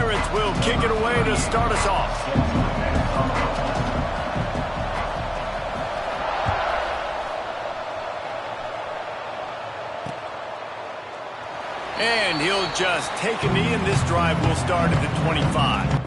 Pirates will kick it away to start us off. And he'll just take a knee, and this drive will start at the 25.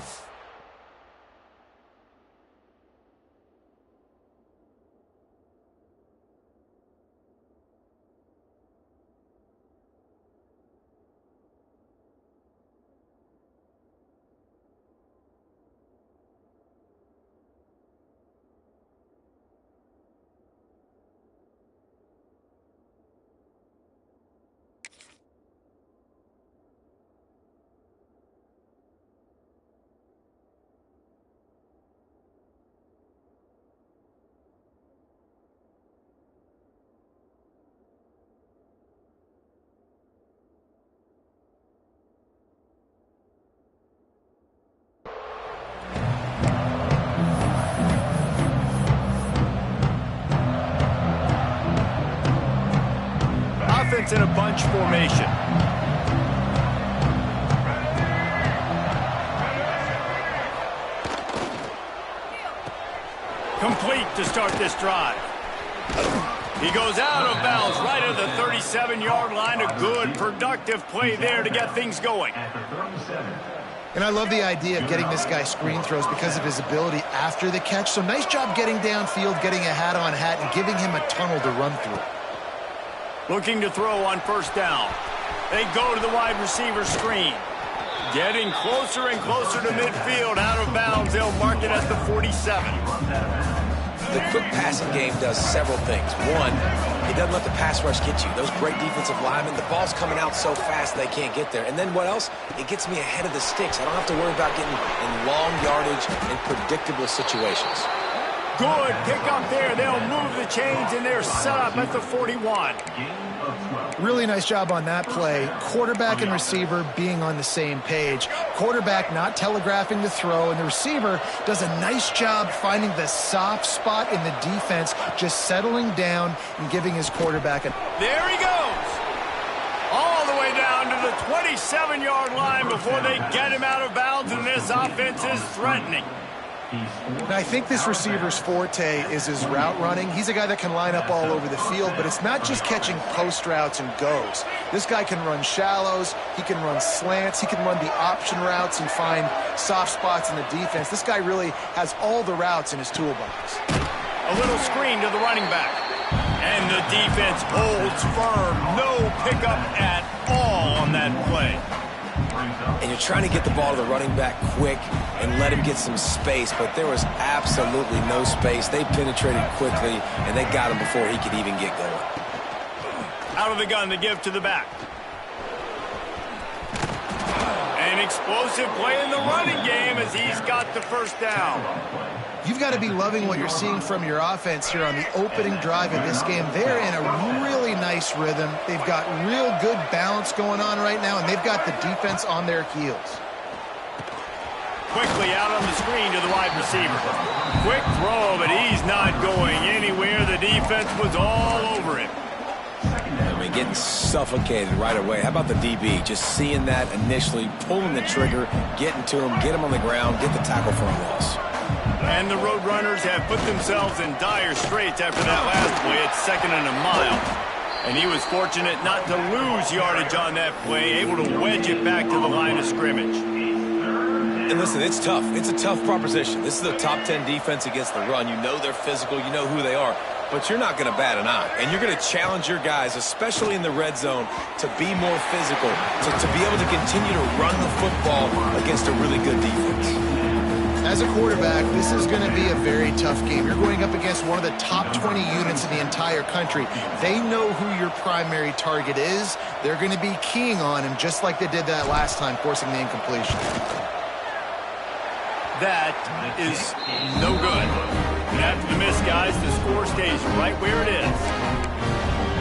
Offense in a bunch formation. Complete to start this drive. He goes out of bounds right at the 37-yard line. A good, productive play there to get things going. And I love the idea of getting this guy screen throws because of his ability after the catch. So nice job getting downfield, getting a hat-on-hat, and giving him a tunnel to run through. Looking to throw on first down. They go to the wide receiver screen. Getting closer and closer to midfield. Out of bounds. They'll mark it at the 47. The quick passing game does several things. One, it doesn't let the pass rush get you. Those great defensive linemen, the ball's coming out so fast they can't get there. And then what else? It gets me ahead of the sticks. I don't have to worry about getting in long yardage and predictable situations. Good pick up there. They'll move the chains, and they're set up at the 41. Really nice job on that play. Quarterback and receiver being on the same page. Quarterback not telegraphing the throw, and the receiver does a nice job finding the soft spot in the defense, just settling down and giving his quarterback a... There he goes. All the way down to the 27-yard line before they get him out of bounds, and this offense is threatening. And I think this receiver's forte is his route running. He's a guy that can line up all over the field, but it's not just catching post routes and goes. This guy can run shallows, he can run slants, he can run the option routes and find soft spots in the defense. This guy really has all the routes in his toolbox. A little screen to the running back. And the defense holds firm. No pickup at all on that play. And you're trying to get the ball to the running back quick and let him get some space, but there was absolutely no space. They penetrated quickly, and they got him before he could even get going. Out of the gun to give to the back. An explosive play in the running game as he's got the first down. You've got to be loving what you're seeing from your offense here on the opening drive of this game. They're in a really nice rhythm. They've got real good balance going on right now, and they've got the defense on their heels. Quickly out on the screen to the wide receiver. Quick throw, but he's not going anywhere. The defense was all over him. I mean, getting suffocated right away. How about the DB? Just seeing that initially, pulling the trigger, getting to him, get him on the ground, get the tackle for a loss. And the Roadrunners have put themselves in dire straits after that last play. It's 2nd and a mile. And he was fortunate not to lose yardage on that play, able to wedge it back to the line of scrimmage. And listen, it's tough. It's a tough proposition. This is a top 10 defense against the run. You know they're physical. You know who they are. But you're not going to bat an eye. And you're going to challenge your guys, especially in the red zone, to be more physical, to be able to continue to run the football against a really good defense. As a quarterback, this is going to be a very tough game. You're going up against one of the top 20 units in the entire country. They know who your primary target is. They're going to be keying on him just like they did that last time, forcing the incompletion. That is no good. And after the miss, guys, the score stays right where it is.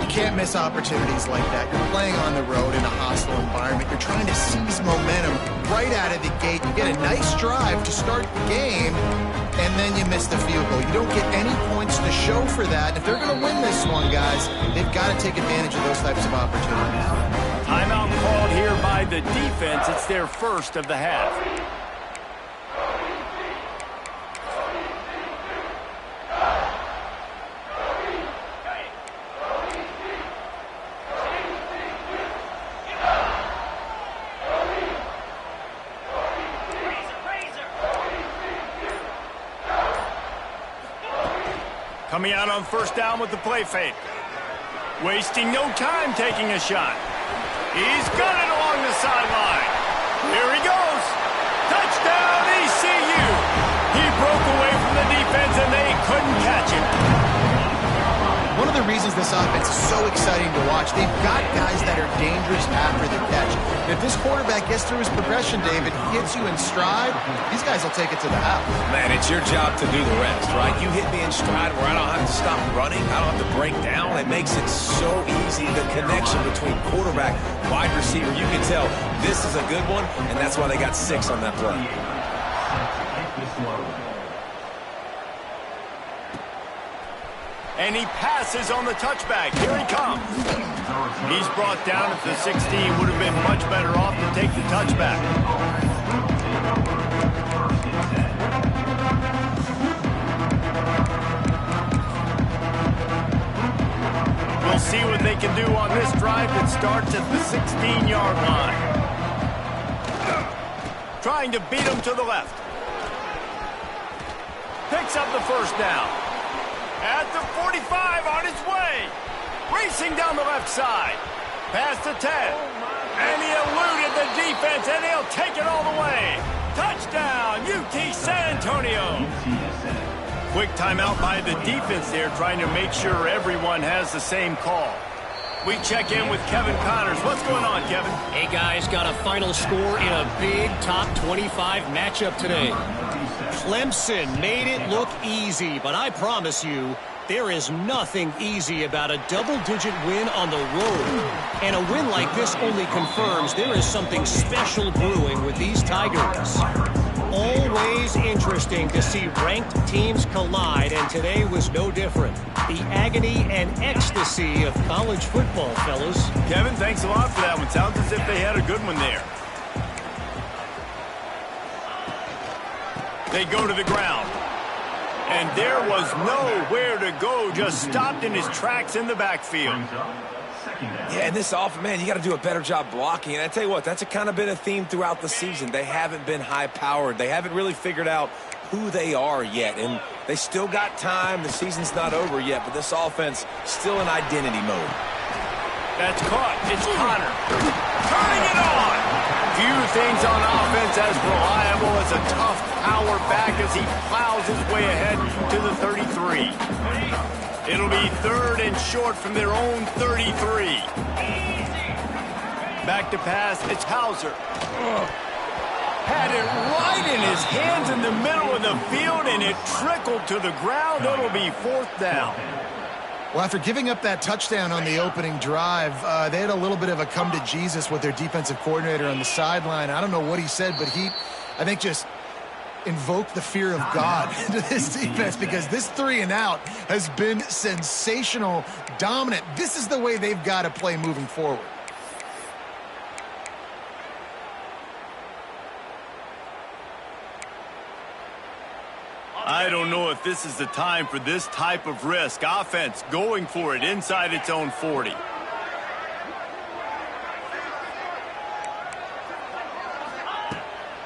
You can't miss opportunities like that. You're playing on the road in a hostile environment. You're trying to seize momentum right out of the gate. You get a nice drive to start the game, and then you miss the field goal. You don't get any points to show for that. And if they're going to win this one, guys, they've got to take advantage of those types of opportunities. Timeout called here by the defense. It's their first of the half. Coming out on first down with the play fake. Wasting no time taking a shot. He's got it along the sideline. Here he goes. Touchdown, ECU. He broke away from the defense, and they couldn't catch him. One of the reasons this offense is so exciting to watch, they've got guys that are dangerous after the catch. And if this quarterback gets through his progression, David, hits you in stride, these guys will take it to the house. Man, it's your job to do the rest, right? You hit me in stride where I don't have to stop running. I don't have to break down. It makes it so easy, the connection between quarterback, wide receiver. You can tell this is a good one, and that's why they got 6 on that play. And he passes on the touchback. Here he comes. He's brought down at the 16. Would have been much better off to take the touchback. We'll see what they can do on this drive that starts at the 16-yard line. Trying to beat him to the left. Picks up the first down. At the 45, on his way. Racing down the left side. Past the 10. And he eluded the defense, and he'll take it all the way. Touchdown, UT San Antonio. Quick timeout by the defense there, trying to make sure everyone has the same call. We check in with Kevin Connors. What's going on, Kevin? Hey, guys, got a final score in a big top 25 matchup today. Clemson made it look easy, but I promise you, there is nothing easy about a double-digit win on the road. And a win like this only confirms there is something special brewing with these Tigers. Always interesting to see ranked teams collide, and today was no different. The agony and ecstasy of college football, fellas. Kevin, thanks a lot for that one. Sounds as if they had a good one there. They go to the ground. And there was nowhere to go, just stopped in his tracks in the backfield. Yeah, and this offense, man, you got to do a better job blocking. And I tell you what, that's kind of been a theme throughout the season. They haven't been high-powered. They haven't really figured out who they are yet. And they still got time. The season's not over yet, but this offense still in identity mode. That's caught. It's Connor. Turning it on. Few things on offense as reliable as a tough power back as he plows his way ahead to the 33. It'll be 3rd and short from their own 33. Back to pass. It's Hauser. Had it right in his hands in the middle of the field, and it trickled to the ground. It'll be 4th down. Well, after giving up that touchdown on the opening drive, they had a little bit of a come to Jesus with their defensive coordinator on the sideline. I don't know what he said, but he, I think, just invoked the fear of God into this defense, because this 3-and-out has been sensational, dominant. This is the way they've got to play moving forward. I don't know if this is the time for this type of risk. Offense going for it inside its own 40.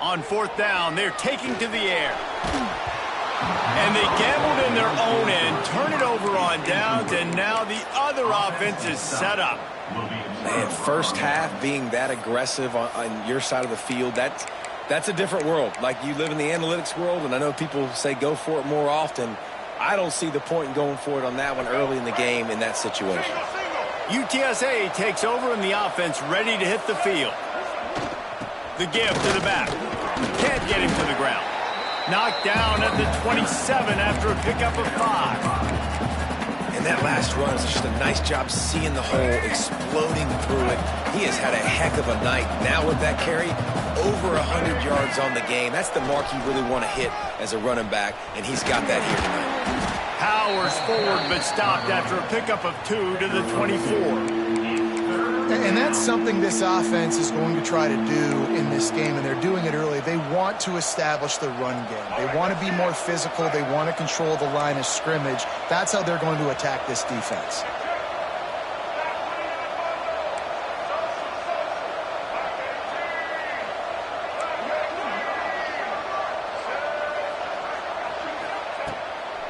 On 4th down, they're taking to the air. And they gambled in their own end, turn it over on downs, and now the other offense is set up. Man, first half being that aggressive on your side of the field, that's a different world. Like, you live in the analytics world, and I know people say go for it more often. I don't see the point in going for it on that one early in the game in that situation. UTSA takes over, and the offense ready to hit the field. The give to the back. Can't get him to the ground. Knocked down at the 27 after a pickup of 5. And that last run is just a nice job seeing the hole, exploding through it. He has had a heck of a night. Now with that carry, over 100 yards on the game. That's the mark you really want to hit as a running back, and he's got that here tonight. Powers forward, but stopped after a pickup of 2 to the 24. And that's something this offense is going to try to do in this game, and they're doing it early. They want to establish the run game. They want to be more physical. They want to control the line of scrimmage. That's how they're going to attack this defense.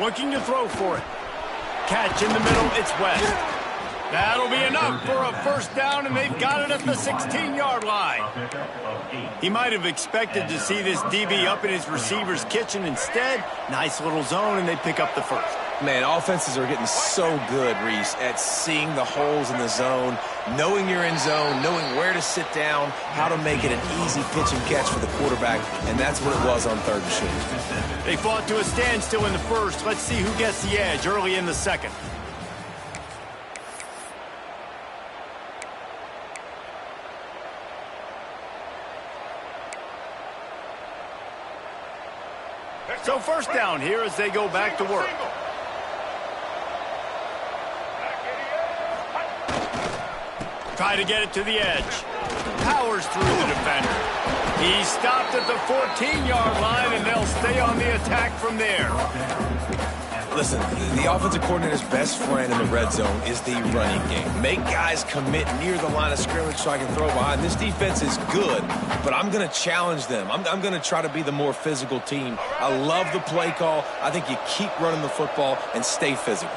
Looking to throw for it. Catch in the middle, it's West. That'll be enough for a first down, and they've got it at the 16-yard line. He might have expected to see this DB up in his receiver's kitchen. Instead, nice little zone, and they pick up the first. Man, offenses are getting so good, Reese, at seeing the holes in the zone, knowing you're in zone, knowing where to sit down, how to make it an easy pitch and catch for the quarterback, and that's what it was on 3rd and short. They fought to a standstill in the first. Let's see who gets the edge early in the second. So first down here as they go back to work. Try to get it to the edge. Powers through the defender. He stopped at the 14-yard line, and they'll stay on the attack from there. Listen, the offensive coordinator's best friend in the red zone is the running game. Make guys commit near the line of scrimmage so I can throw behind. This defense is good, but I'm going to challenge them. I'm going to try to be the more physical team. I love the play call. I think you keep running the football and stay physical.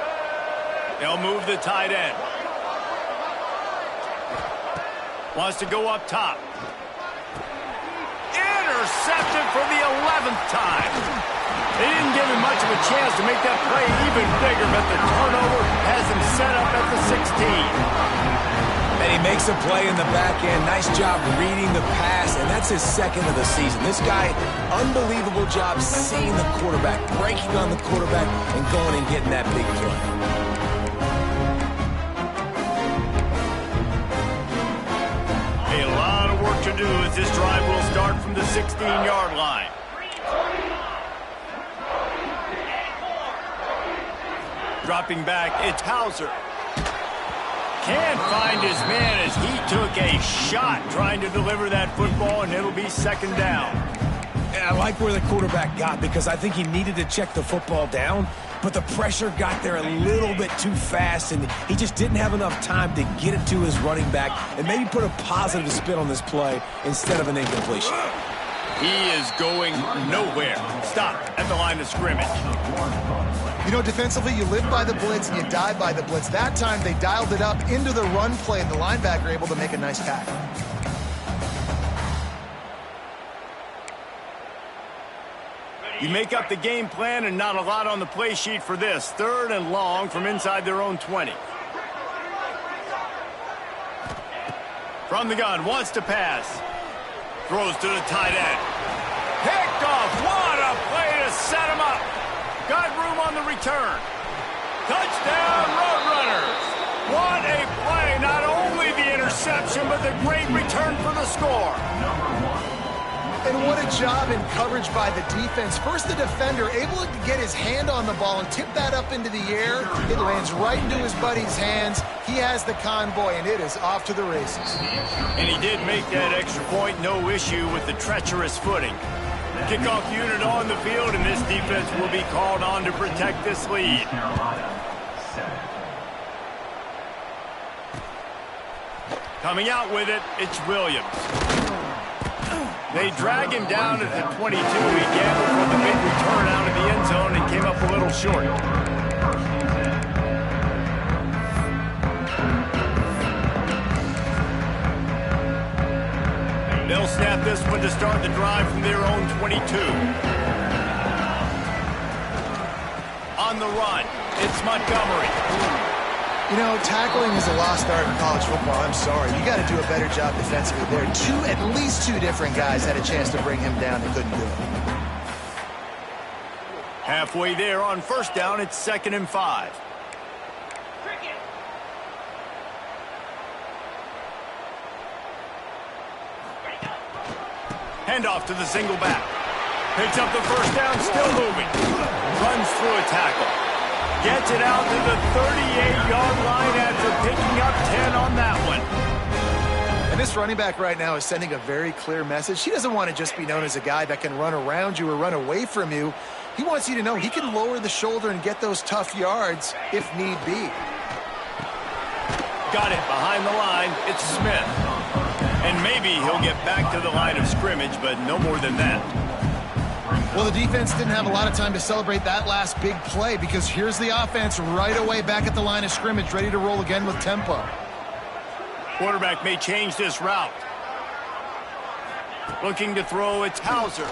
They'll move the tight end. Wants to go up top. Intercepted for the 11th time. They didn't give him much of a chance to make that play even bigger, but the turnover has him set up at the 16. And he makes a play in the back end. Nice job reading the pass, and that's his second of the season. This guy, unbelievable job seeing the quarterback, breaking on the quarterback, and going and getting that big play. A lot of work to do as this drive will start from the 16-yard line. Dropping back, it's Hauser. Can't find his man as he took a shot trying to deliver that football, and it'll be second down. And I like where the quarterback got because I think he needed to check the football down, but the pressure got there a little bit too fast, and he just didn't have enough time to get it to his running back and maybe put a positive spin on this play instead of an incompletion. He is going nowhere. Stop at the line of scrimmage. You know, defensively, you live by the blitz and you die by the blitz. That time, they dialed it up into the run play, and the linebacker able to make a nice tackle. You make up the game plan and not a lot on the play sheet for this. 3rd and long from inside their own 20. From the gun, wants to pass. Throws to the tight end. Picked off. What a play to set him up. Got room on the return. Touchdown, Roadrunners. What a play. Not only the interception, but the great return for the score. And what a job in coverage by the defense. First, the defender able to get his hand on the ball and tip that up into the air. It lands right into his buddy's hands. He has the convoy, and it is off to the races. And he did make that extra point. No issue with the treacherous footing. Kickoff unit on the field, and this defense will be called on to protect this lead. Coming out with it, it's Williams. They drag him down at the 22. He gambled for the big return out of the end zone and came up a little short. They'll snap this one to start the drive from their own 22. On the run, it's Montgomery. You know, tackling is a lost art in college football. I'm sorry. You got to do a better job defensively there. At least two different guys had a chance to bring him down. They couldn't do it. Halfway there on first down, it's 2nd and 5. Handoff to the single back. Picks up the first down, still moving. Runs through a tackle. Gets it out to the 38-yard line after picking up 10 on that one. And this running back right now is sending a very clear message. He doesn't want to just be known as a guy that can run around you or run away from you. He wants you to know he can lower the shoulder and get those tough yards if need be. Got it behind the line. It's Smith. And maybe he'll get back to the line of scrimmage, but no more than that. Well, the defense didn't have a lot of time to celebrate that last big play because here's the offense right away back at the line of scrimmage, ready to roll again with tempo. Quarterback may change this route. Looking to throw, it's Hauser.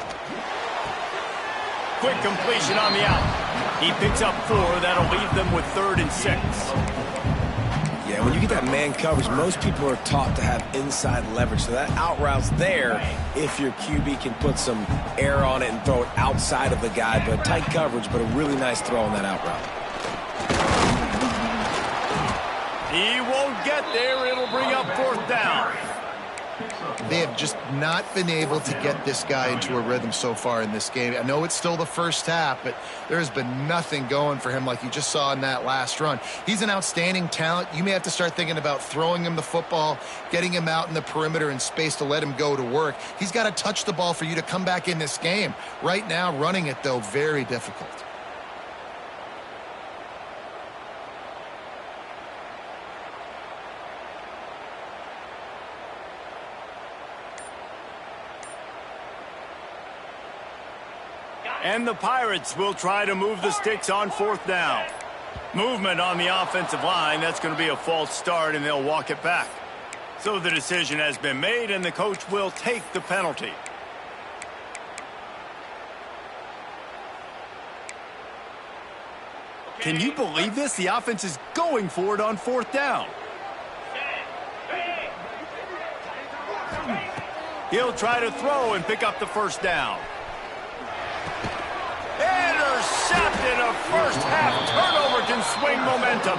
Quick completion on the out. He picks up 4. That'll leave them with 3rd and 6. Yeah, when you get that man coverage, most people are taught to have inside leverage. So that out route's there if your QB can put some air on it and throw it outside of the guy. But tight coverage, but a really nice throw on that out route. He won't get there. It'll bring up 4th down. They have just not been able to get this guy into a rhythm so far in this game. I know it's still the first half, but there has been nothing going for him like you just saw in that last run. He's an outstanding talent. You may have to start thinking about throwing him the football, getting him out in the perimeter in space to let him go to work. He's got to touch the ball for you to come back in this game. Right now, running it, though, very difficult. And the Pirates will try to move the sticks on 4th down. Movement on the offensive line. That's going to be a false start, and they'll walk it back. So the decision has been made, and the coach will take the penalty. Can you believe this? The offense is going for it on 4th down. He'll try to throw and pick up the 1st down. Intercepted. A first half turnover can swing momentum.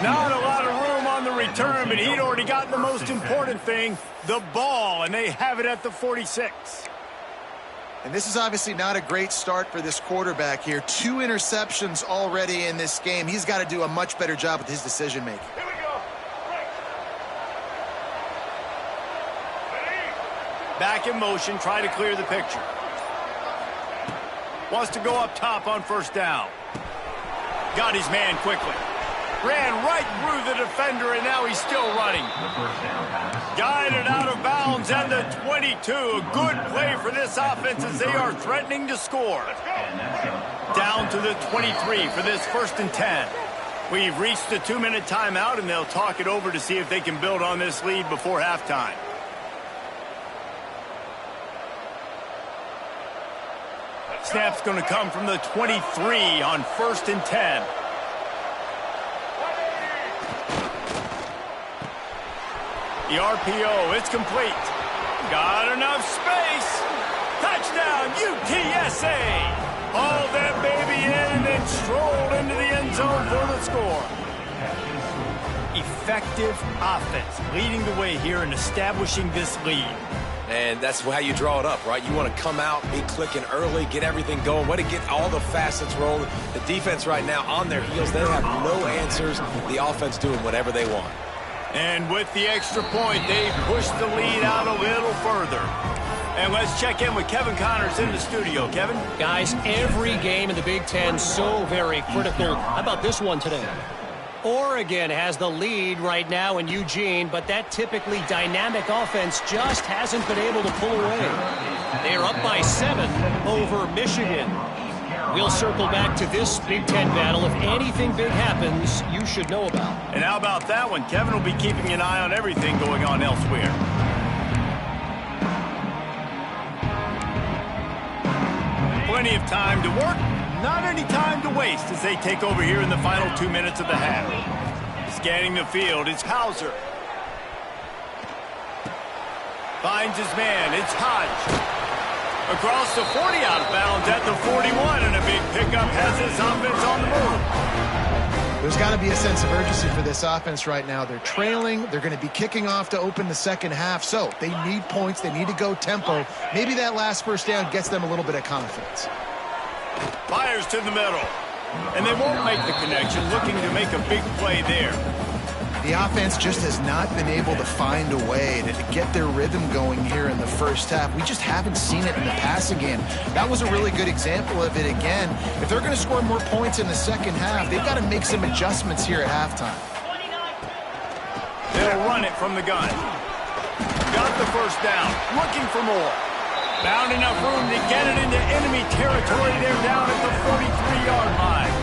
Not a lot of room on the return, but he'd already gotten the most important thing, the ball, and they have it at the 46. And this is obviously not a great start for this quarterback here. 2 interceptions already in this game. He's got to do a much better job with his decision-making. Back in motion, try to clear the picture. Wants to go up top on 1st down. Got his man quickly. Ran right through the defender, and now he's still running. Guided out of bounds at the 22. A good play for this offense as they are threatening to score. Down to the 23 for this 1st and 10. We've reached the 2-minute timeout, and they'll talk it over to see if they can build on this lead before halftime. Snap's going to come from the 23 on 1st and 10. The RPO, it's complete. Got enough space. Touchdown, UTSA. Hauled that baby in and then strolled into the end zone for the score. Effective offense leading the way here and establishing this lead. And that's how you draw it up, right? You want to come out, be clicking early, get everything going, way to get all the facets rolling. The defense right now on their heels, they have no answers. The offense doing whatever they want. And with the extra point, they push the lead out a little further. And let's check in with Kevin Connors in the studio. Kevin? Guys, every game in the Big Ten so very critical. How about this one today? Oregon has the lead right now in Eugene, but that typically dynamic offense just hasn't been able to pull away. They are up by 7 over Michigan. We'll circle back to this Big Ten battle. If anything big happens, you should know about. And how about that one? Kevin will be keeping an eye on everything going on elsewhere. Plenty of time to work. Not any time to waste as they take over here in the final 2 minutes of the half. Scanning the field, it's Hauser. Finds his man, it's Hodge. Across the 40 out of bounds at the 41, and a big pickup has this offense on the move. There's got to be a sense of urgency for this offense right now. They're trailing. They're going to be kicking off to open the second half. So they need points. They need to go tempo. Maybe that last 1st down gets them a little bit of confidence. Fires to the middle. And they won't make the connection, looking to make a big play there. The offense just has not been able to find a way to get their rhythm going here in the first half. We just haven't seen it in the passing game. That was a really good example of it again. If they're going to score more points in the second half, they've got to make some adjustments here at halftime. They'll run it from the gun. Got the first down, looking for more. Found enough room to get it into enemy territory. They're down at the 43-yard line.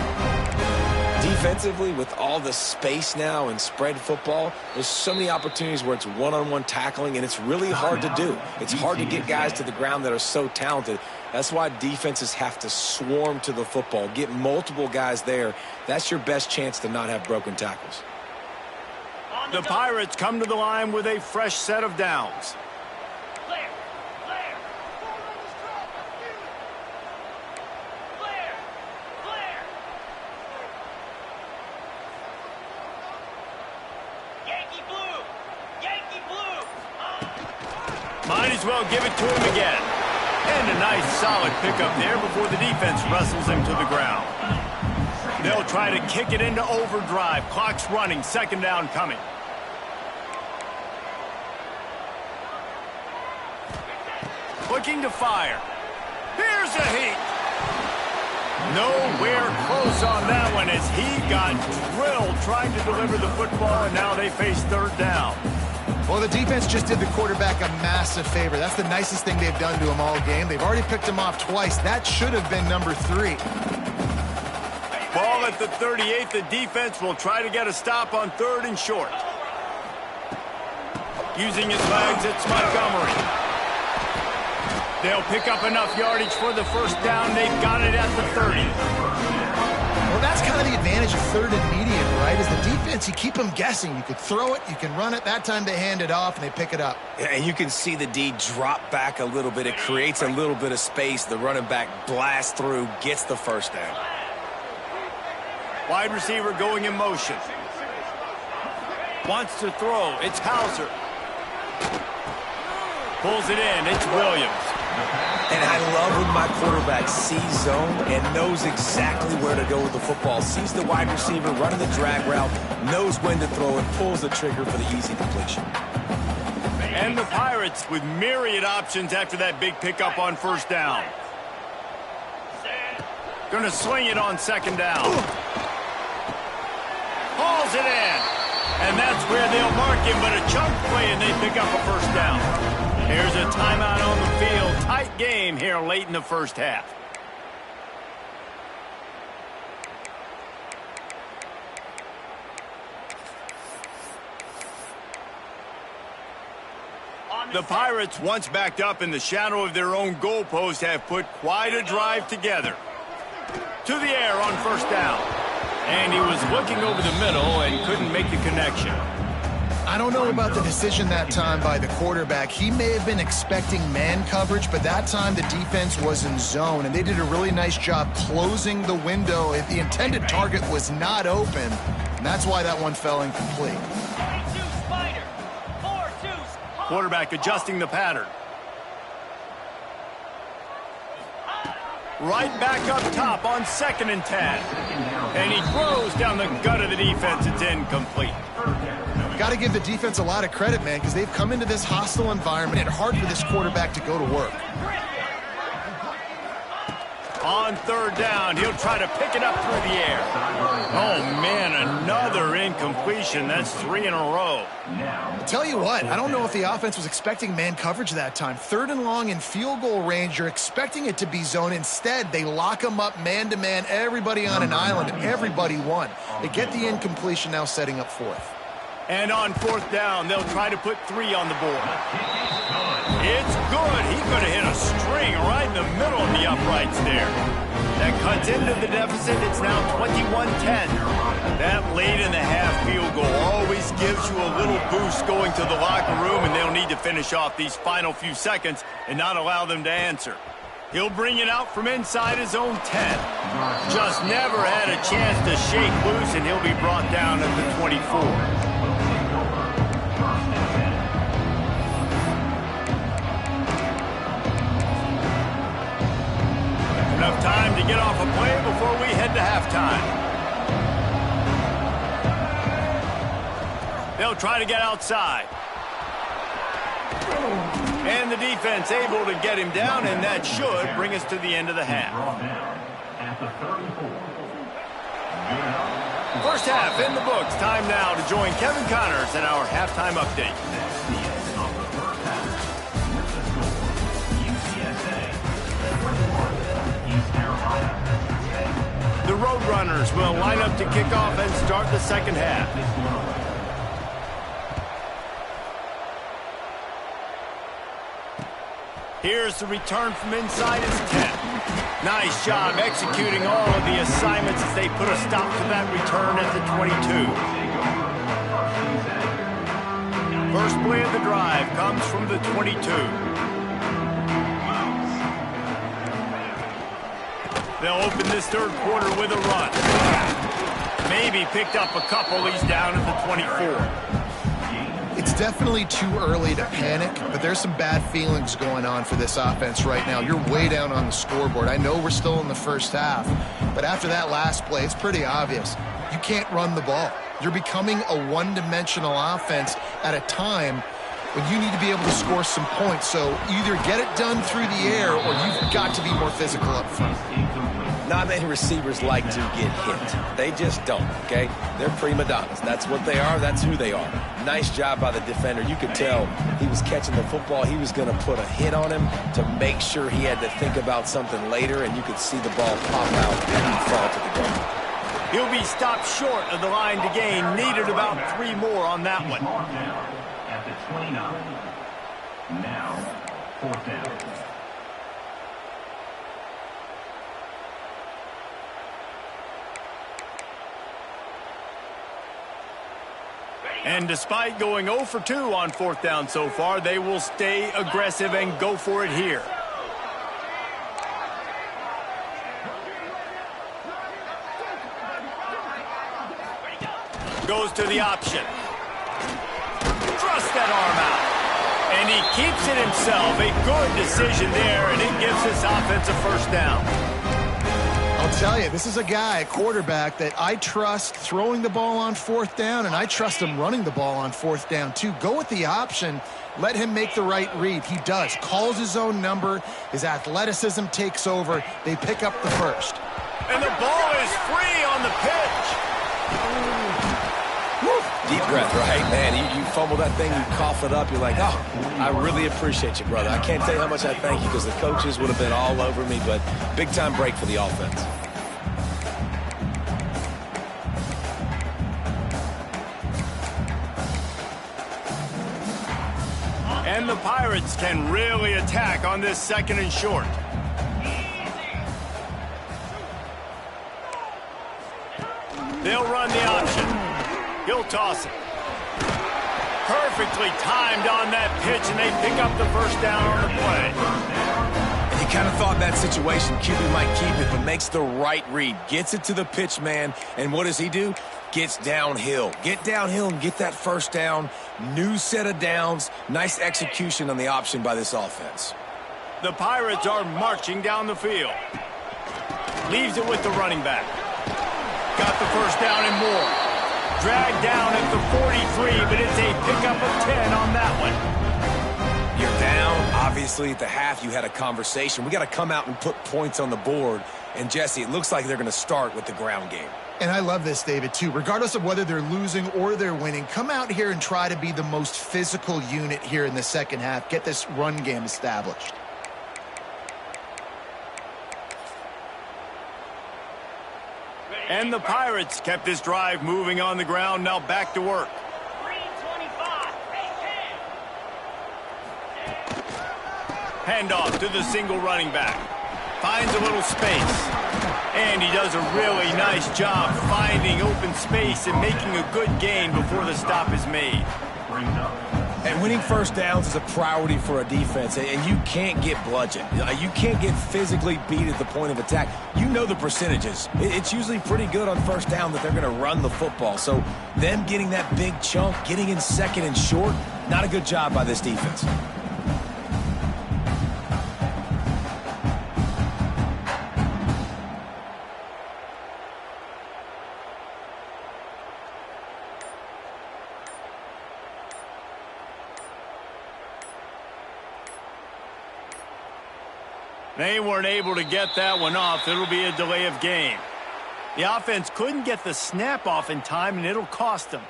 Defensively, with all the space now and spread football, there's so many opportunities where it's one-on-one tackling, and it's really hard to do. It's hard to get guys to the ground that are so talented. That's why defenses have to swarm to the football, get multiple guys there. That's your best chance to not have broken tackles. The Pirates come to the line with a fresh set of downs. Might as well give it to him again. And a nice solid pickup there before the defense wrestles him to the ground. They'll try to kick it into overdrive. Clock's running. Second down coming. Looking to fire. Here's a heat. Nowhere close on that one as he got drilled trying to deliver the football, and now they face third down. Well, the defense just did the quarterback a massive favor. That's the nicest thing they've done to him all game. They've already picked him off twice. That should have been number 3. Ball at the 38. The defense will try to get a stop on third and short. Using his legs, it's Montgomery. They'll pick up enough yardage for the first down. They've got it at the 30. Well, that's kind of the advantage of third and medium, right? Is the defense, you keep them guessing. You could throw it, you can run it. That time they hand it off and they pick it up. Yeah, and you can see the D drop back a little bit. It creates a little bit of space. The running back blasts through, gets the first down. Wide receiver going in motion. Wants to throw. It's Hauser. Pulls it in. It's Williams. And I love when my quarterback sees zone and knows exactly where to go with the football. Sees the wide receiver running the drag route, knows when to throw it, pulls the trigger for the easy completion. And the Pirates with myriad options after that big pickup on first down. Gonna swing it on second down. Hauls it in. And that's where they'll mark him, but a chunk play and they pick up a first down. Here's a timeout on the field. Tight game here late in the first half. The Pirates, once backed up in the shadow of their own goalpost, have put quite a drive together. To the air on first down. And he was looking over the middle and couldn't make the connection. I don't know about the decision that time by the quarterback. He may have been expecting man coverage, but that time the defense was in zone, and they did a really nice job closing the window. If the intended target was not open, and that's why that one fell incomplete. Quarterback adjusting the pattern. Right back up top on 2nd and 10. And he throws down the gut of the defense. It's incomplete. Got to give the defense a lot of credit, man, because they've come into this hostile environment and hard for this quarterback to go to work. On third down, he'll try to pick it up through the air. Oh, man, another incompletion. That's 3 in a row. I'll tell you what, I don't know if the offense was expecting man coverage that time. 3rd and long in field goal range, you're expecting it to be zone. Instead, they lock them up man-to-man, everybody on an island, and everybody won. They get the incompletion, now setting up 4th. And on 4th down, they'll try to put 3 on the board. It's good. He could have hit a string right in the middle of the uprights there. That cuts into the deficit. It's now 21-10. That late in the half field goal always gives you a little boost going to the locker room, and they'll need to finish off these final few seconds and not allow them to answer. He'll bring it out from inside his own 10. Just never had a chance to shake loose, and he'll be brought down at the 24. Enough time to get off a play before we head to halftime. They'll try to get outside. And the defense able to get him down, and that should bring us to the end of the half. First half in the books. Time now to join Kevin Connors in our halftime update. The Roadrunners will line up to kick off and start the second half. Here's the return from inside his 10. Nice job executing all of the assignments as they put a stop to that return at the 22. First play of the drive comes from the 22. They'll open this third quarter with a run. Maybe picked up a couple. He's down at the 24. It's definitely too early to panic, but there's some bad feelings going on for this offense right now. You're way down on the scoreboard. I know we're still in the first half, but after that last play, it's pretty obvious. You can't run the ball. You're becoming a one-dimensional offense at a time when you need to be able to score some points. So either get it done through the air or you've got to be more physical up front. Not many receivers like to get hit. They just don't, okay? They're prima donnas. That's what they are. That's who they are. Nice job by the defender. You could tell he was catching the football. He was going to put a hit on him to make sure he had to think about something later, and you could see the ball pop out and fall to the ground. He'll be stopped short of the line to gain. Needed about 3 more on that one. At the 29. Now, fourth down. And despite going 0 for 2 on fourth down so far, they will stay aggressive and go for it here. Goes to the option. Thrust that arm out. And he keeps it himself. A good decision there, and it gives this offense a first down. I'll tell you, this is a guy, a quarterback, that I trust throwing the ball on fourth down, and I trust him running the ball on fourth down, too. Go with the option. Let him make the right read. He does. Calls his own number. His athleticism takes over. They pick up the first. And the ball is free on the pitch. Deep breath, right? Man, you fumble that thing, you cough it up, you're like, oh, I really appreciate you, brother. I can't tell you how much I thank you because the coaches would have been all over me, but big-time break for the offense. And the Pirates can really attack on this second and short. They'll run the option. He'll toss it. Perfectly timed on that pitch, and they pick up the first down on the play. And you kind of thought that situation, QB might keep it, but makes the right read. Gets it to the pitch man, and what does he do? Gets downhill. Get downhill and get that first down. New set of downs. Nice execution on the option by this offense. The Pirates are marching down the field. Leaves it with the running back. Got the first down and more. Dragged down at the 43, but it's a pickup of 10 on that one. You're down. Obviously, at the half, you had a conversation. We got to come out and put points on the board. And, Jesse, it looks like they're going to start with the ground game. And I love this, David, too. Regardless of whether they're losing or they're winning, come out here and try to be the most physical unit here in the second half. Get this run game established. And the Pirates kept this drive moving on the ground. Now back to work. Handoff to the single running back. Finds a little space. And he does a really nice job finding open space and making a good gain before the stop is made. And winning first downs is a priority for a defense, and you can't get bludgeoned. You can't get physically beat at the point of attack. You know the percentages. It's usually pretty good on first down that they're going to run the football. So them getting that big chunk, getting in second and short, not a good job by this defense. They weren't able to get that one off. It'll be a delay of game. The offense couldn't get the snap off in time, and it'll cost them.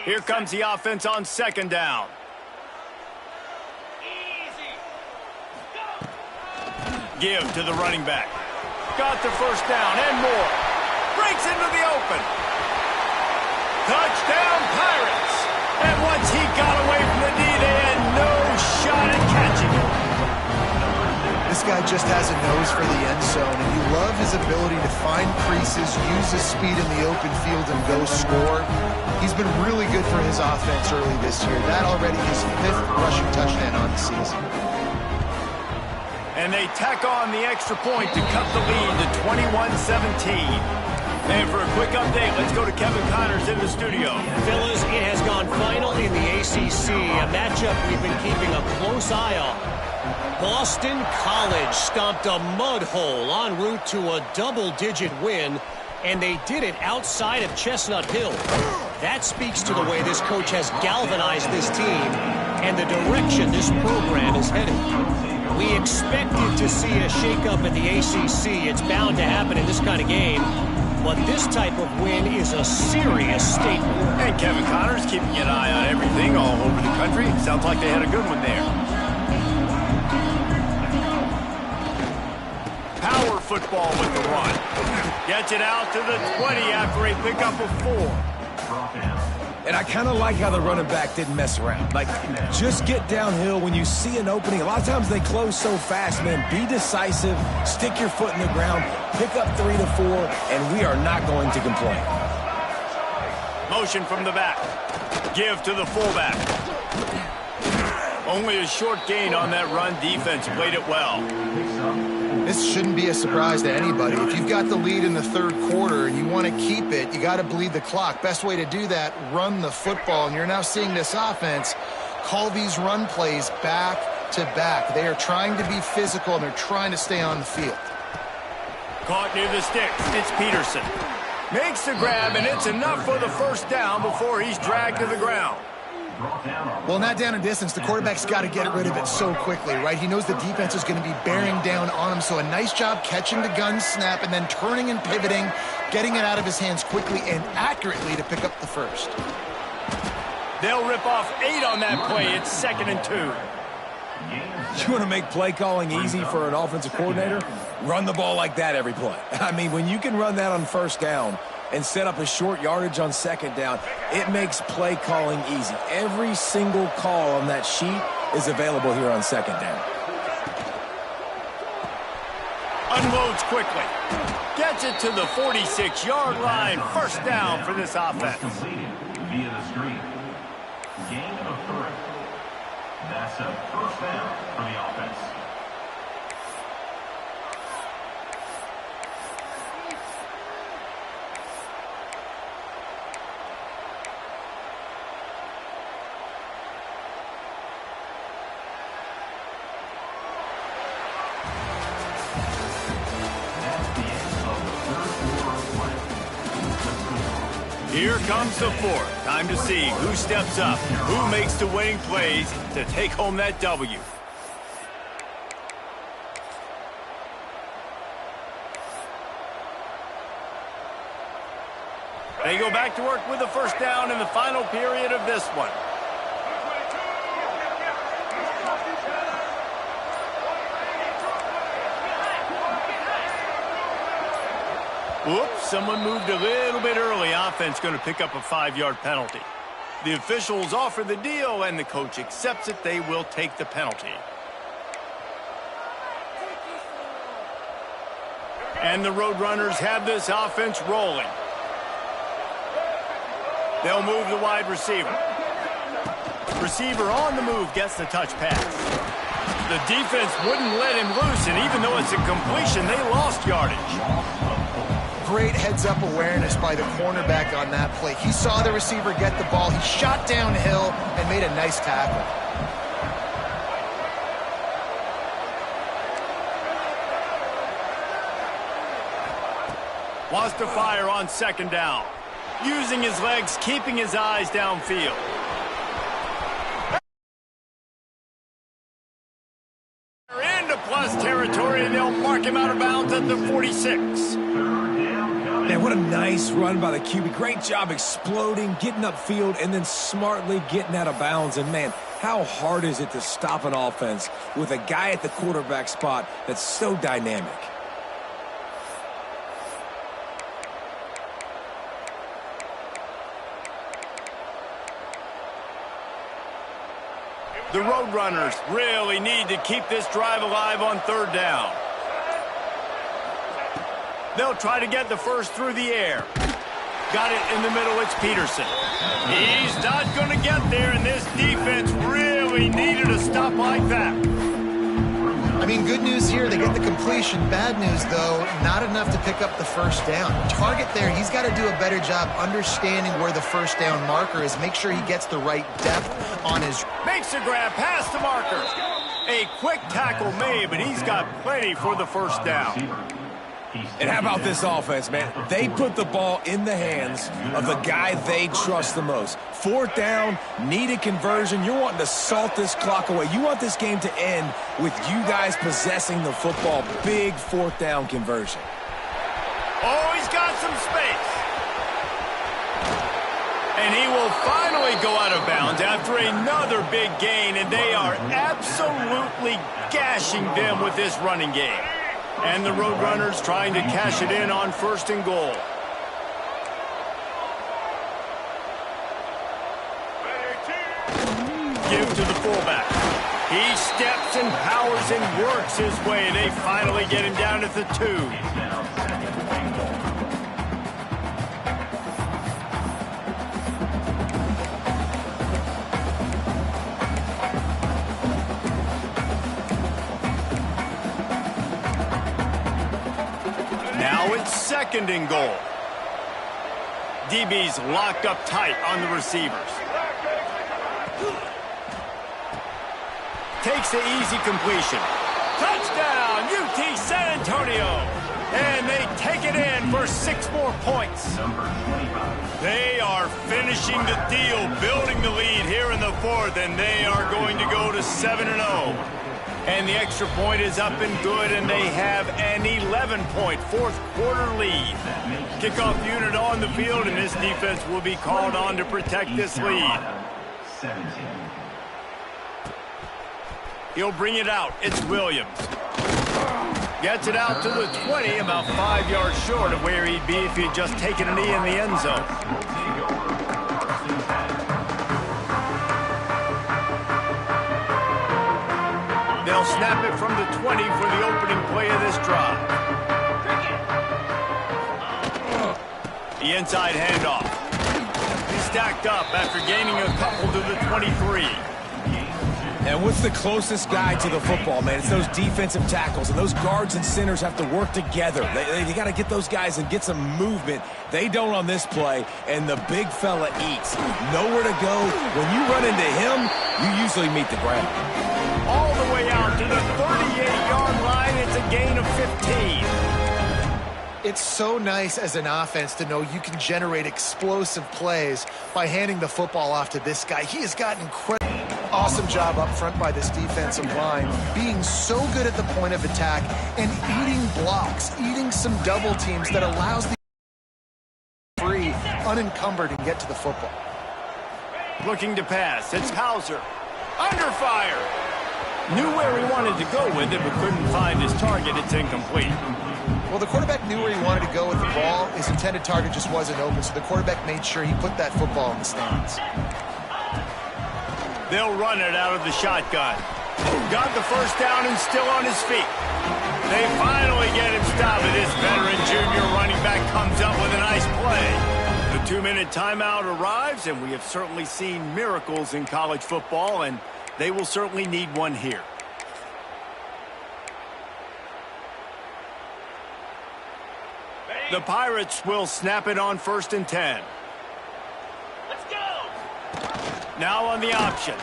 Here comes the offense on second down. Give to the running back. Got the first down and more. Breaks into the open. Touchdown, Pirates. And once he got away from the D, they had no shot at catching him. This guy just has a nose for the end zone, and you love his ability to find creases, use his speed in the open field, and go score. He's been really good for his offense early this year. That already his 5th rushing touchdown on the season. And they tack on the extra point to cut the lead to 21-17. And for a quick update, let's go to Kevin Connors in the studio. Fellas, it has gone final in the ACC, a matchup we've been keeping a close eye on. Boston College stomped a mud hole en route to a double-digit win, and they did it outside of Chestnut Hill. That speaks to the way this coach has galvanized this team and the direction this program is heading. We expected to see a shakeup in the ACC. It's bound to happen in this kind of game. But this type of win is a serious statement. And Kevin Connors keeping an eye on everything all over the country. Sounds like they had a good one there. Power football with the run. Gets it out to the 20 after a pickup of 4. And I kind of like how the running back didn't mess around. Like, just get downhill when you see an opening. A lot of times they close so fast, man. Be decisive, stick your foot in the ground, pick up 3 to 4, and we are not going to complain. Motion from the back. Give to the fullback. Only a short gain on that run. Defense played it well. This shouldn't be a surprise to anybody. If you've got the lead in the third quarter and you want to keep it, you got to bleed the clock. Best way to do that, run the football. And you're now seeing this offense call these run plays back to back. They are trying to be physical, and they're trying to stay on the field. Caught near the sticks. It's Peterson. Makes the grab, and it's enough for the first down before he's dragged to the ground. Well, in that down and distance, the quarterback's got to get rid of it so quickly, right? He knows the defense is going to be bearing down on him, so a nice job catching the gun snap and then turning and pivoting, getting it out of his hands quickly and accurately to pick up the first. They'll rip off 8 on that play. It's 2nd and 2. You want to make play calling easy for an offensive coordinator? Run the ball like that every play. I mean, when you can run that on first down and set up a short yardage on second down, it makes play calling easy. Every single call on that sheet is available here on second down. Unloads quickly. Gets it to the 46-yard line. First down for this offense. Completed via the screen. Gain of 3. That's a first down for the offense. Here comes the 4th. Time to see who steps up, who makes the winning plays to take home that W. They go back to work with the first down in the final period of this one. Whoops, someone moved a little bit early. Offense going to pick up a 5-yard penalty. The officials offer the deal, and the coach accepts it. They will take the penalty. And the Roadrunners have this offense rolling. They'll move the wide receiver. Receiver on the move gets the touch pass. The defense wouldn't let him loose, and even though it's a completion, they lost yardage. Great heads-up awareness by the cornerback on that play. He saw the receiver get the ball. He shot downhill and made a nice tackle. Wants to fire on second down. Using his legs, keeping his eyes downfield. They're into plus territory, and they'll mark him out of bounds at the 46. Man, what a nice run by the QB. Great job exploding, getting upfield, and then smartly getting out of bounds. And, man, how hard is it to stop an offense with a guy at the quarterback spot that's so dynamic? The Roadrunners really need to keep this drive alive on third down. They'll try to get the first through the air. Got it in the middle, it's Peterson. He's not going to get there, and this defense really needed a stop like that. I mean, good news here, they get the completion. Bad news, though, not enough to pick up the first down. Target there, he's got to do a better job understanding where the first down marker is. Make sure he gets the right depth on his... Makes a grab past the marker. A quick tackle made, but he's got plenty for the first down. And how about this offense, man? They put the ball in the hands of the guy they trust the most. Fourth down, needed conversion. You're wanting to salt this clock away. You want this game to end with you guys possessing the football. Big fourth down conversion. Oh, he's got some space. And he will finally go out of bounds after another big gain, and they are absolutely gashing them with this running game. And the Roadrunners trying to cash it in on first and goal. Give to the fullback. He steps and powers and works his way. They finally get him down at the 2. Now it's second and goal. DB's locked up tight on the receivers. Takes the easy completion. Touchdown, UT San Antonio. And they take it in for 6 more points. They are finishing the deal, building the lead here in the 4th, and they are going to go to 7-0. And the extra point is up and good, and they have an 11-point fourth-quarter lead. Kickoff unit on the field, and this defense will be called on to protect this lead. He'll bring it out. It's Williams. Gets it out to the 20, about 5 yards short of where he'd be if he'd just taken a knee in the end zone. They'll snap it from the 20 for the opening play of this drive. The inside handoff. He's stacked up after gaining a couple to the 23. And what's the closest guy to the football, man? It's those defensive tackles, and those guards and centers have to work together. They got to get those guys and get some movement. They don't on this play, and the big fella eats. Nowhere to go. When you run into him, you usually meet the ground. All the way out to the 38-yard line. It's a gain of 15. It's so nice as an offense to know you can generate explosive plays by handing the football off to this guy. He has got incredible. Awesome job up front by this defensive line, being so good at the point of attack and eating blocks, eating some double teams that allows the free, unencumbered, and get to the football. Looking to pass. It's Hauser. Under fire. Knew where he wanted to go with it, but couldn't find his target. It's incomplete. Well, the quarterback knew where he wanted to go with the ball. His intended target just wasn't open, so the quarterback made sure he put that football in the stands. They'll run it out of the shotgun. Got the first down and still on his feet. They finally get him stopped, and this veteran junior running back comes up with a nice play. The 2-minute timeout arrives, and we have certainly seen miracles in college football, and they will certainly need one here. The Pirates will snap it on 1st and 10. Let's go! Now on the option.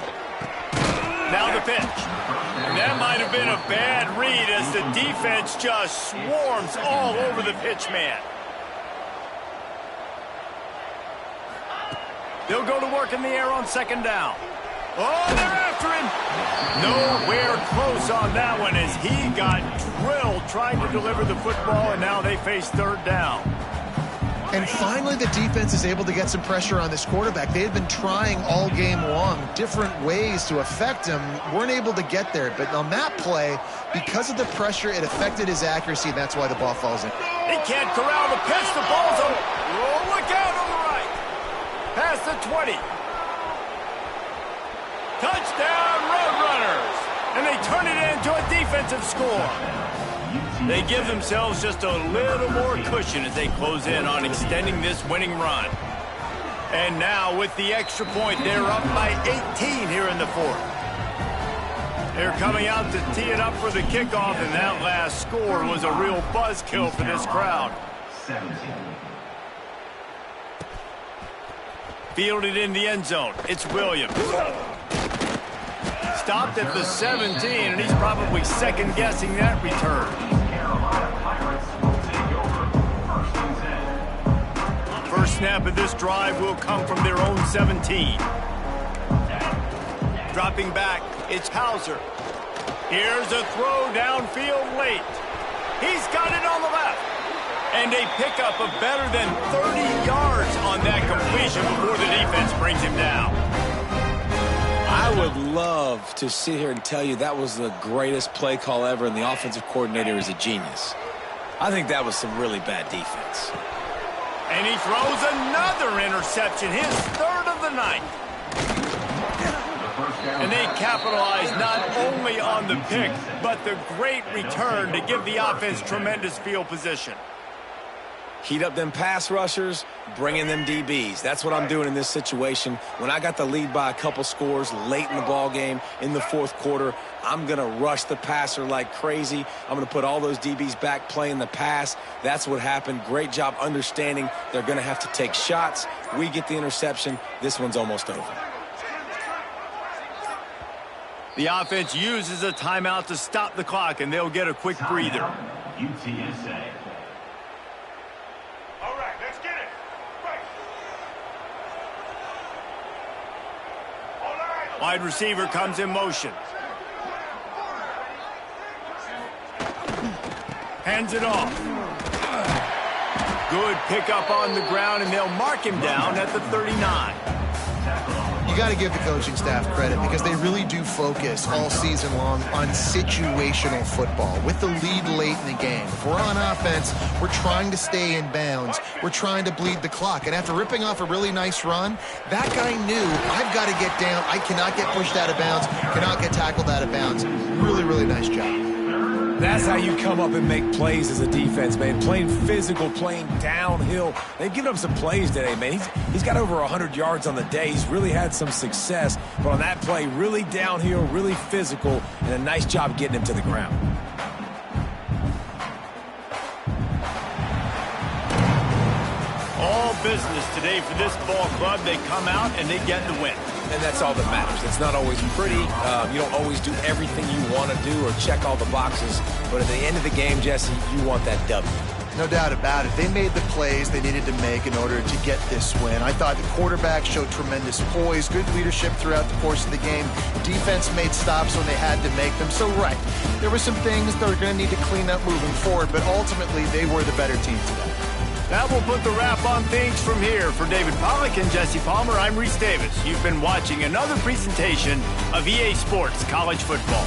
Now the pitch. And that might have been a bad read as the defense just swarms all over the pitch man. They'll go to work in the air on second down. Oh, they're after him. Nowhere close on that one as he got drilled trying to deliver the football, and now they face third down. And finally, the defense is able to get some pressure on this quarterback. They had been trying all game long different ways to affect him. Weren't able to get there. But on that play, because of the pressure, it affected his accuracy, and that's why the ball falls in. He can't corral the pitch. The ball's on. Oh, look out on the right. Past the 20. Touchdown, Roadrunners. And they turn it into a defensive score. They give themselves just a little more cushion as they close in on extending this winning run. And now with the extra point, they're up by 18 here in the fourth. They're coming out to tee it up for the kickoff, and that last score was a real buzzkill for this crowd. 17. Fielded in the end zone. It's Williams. Stopped at the 17, and he's probably second-guessing that return. Carolina Pirates will take over 1st and 10. First snap of this drive will come from their own 17. Dropping back, it's Hauser. Here's a throw downfield late. He's got it on the left. And a pickup of better than 30 yards on that completion before the defense brings him down. I would love to sit here and tell you that was the greatest play call ever, and the offensive coordinator is a genius. I think that was some really bad defense. And he throws another interception, his third of the night. And they capitalize not only on the pick, but the great return to give the offense tremendous field position. Heat up them pass rushers, bring in them DBs. That's what I'm doing in this situation. When I got the lead by a couple scores late in the ball game in the fourth quarter, I'm going to rush the passer like crazy. I'm going to put all those DBs back playing the pass. That's what happened. Great job understanding they're going to have to take shots. We get the interception. This one's almost over. The offense uses a timeout to stop the clock, and they'll get a quick breather. UTSA. All right, let's get it. Right. All right. Wide receiver comes in motion. Hands it off. Good pickup on the ground, and they'll mark him down at the 39. You got to give the coaching staff credit because they really do focus all season long on situational football with the lead late in the game. If we're on offense, we're trying to stay in bounds. We're trying to bleed the clock. And after ripping off a really nice run, that guy knew, I've got to get down. I cannot get pushed out of bounds, cannot get tackled out of bounds. Really, really nice job. That's how you come up and make plays as a defense, man. Playing physical, playing downhill. They've given him some plays today, man. He's got over 100 yards on the day. He's really had some success. But on that play, really downhill, really physical, and a nice job getting him to the ground. All business today for this ball club. They come out and they get the win. And that's all that matters. It's not always pretty. You don't always do everything you want to do or check all the boxes. But at the end of the game, Jesse, you want that W. No doubt about it. They made the plays they needed to make in order to get this win. I thought the quarterback showed tremendous poise, good leadership throughout the course of the game. Defense made stops when they had to make them. So, right, there were some things that were going to need to clean up moving forward, but ultimately they were the better team today. That will put the wrap on things from here. For David Pollack and Jesse Palmer, I'm Reese Davis. You've been watching another presentation of EA Sports College Football.